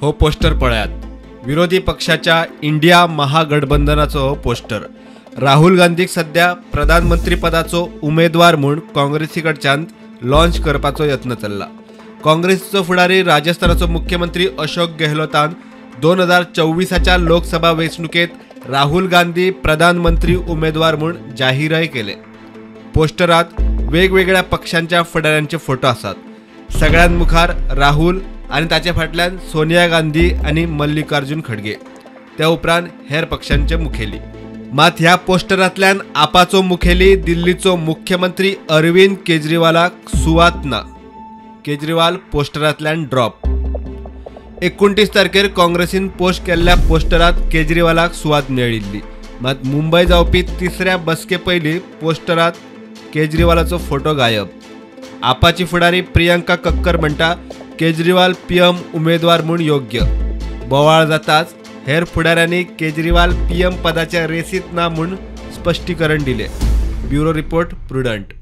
हो पोस्टर पळ्यात विरोधी पक्षाच्या इंडिया महागठबंधनाचो हो पोस्टर राहुल गांधीक सध्या प्रधानमंत्री पदाचो उमेदवार म्हणून काँग्रेसी कडच्यान लॉन्च करपाचो यत्न चल्ला। काँग्रेसचो फुडारी राजस्थानाचो मुख्यमंत्री अशोक गेहलोतान 2024च्या लोकसभा वेंचणुकेत राहुल गांधी प्रधानमंत्री उमेदवार म्हणून जाहीरय केले। पोस्टरात वेगवेगळ्या पक्षांच्या फुडाऱ्यांचे फोटो आसात। सगळ्यांत मुखार राहुल आणि ताचे फाटल्यान सोनिया गांधी आणि मल्लिकार्जुन खडगे, त्या उपरांत हेर पक्षांचे मुखेली। मात ह्या पोस्टरांतल्यान आपाचो मुखेली दिल्लीचो मुख्यमंत्री अरविंद केजरीवालाक सुवात ना। केजरीवाल पोस्टरांतल्यान ड्रॉप। 29 तारखेर काँग्रेसीन पोस्ट केल्ल्या पोस्टरात केजरीवालाक सुवात मेळिल्ली। मात मुंबय जावपी तिसऱ्या बसके पयलीं पोस्टरात केजरीवालाचो फोटो गायब। आपाची फुडारी प्रियंका कक्कर म्हणटा केजरीवाल पीएम उमेदवार म्हूण योग्य। बोवाळ जाताच हेर फुडाऱ्यांनी केजरीवाल पीएम पदाच्या रेसीत ना म्हूण स्पश्टीकरण दिले। Bureau report prudent.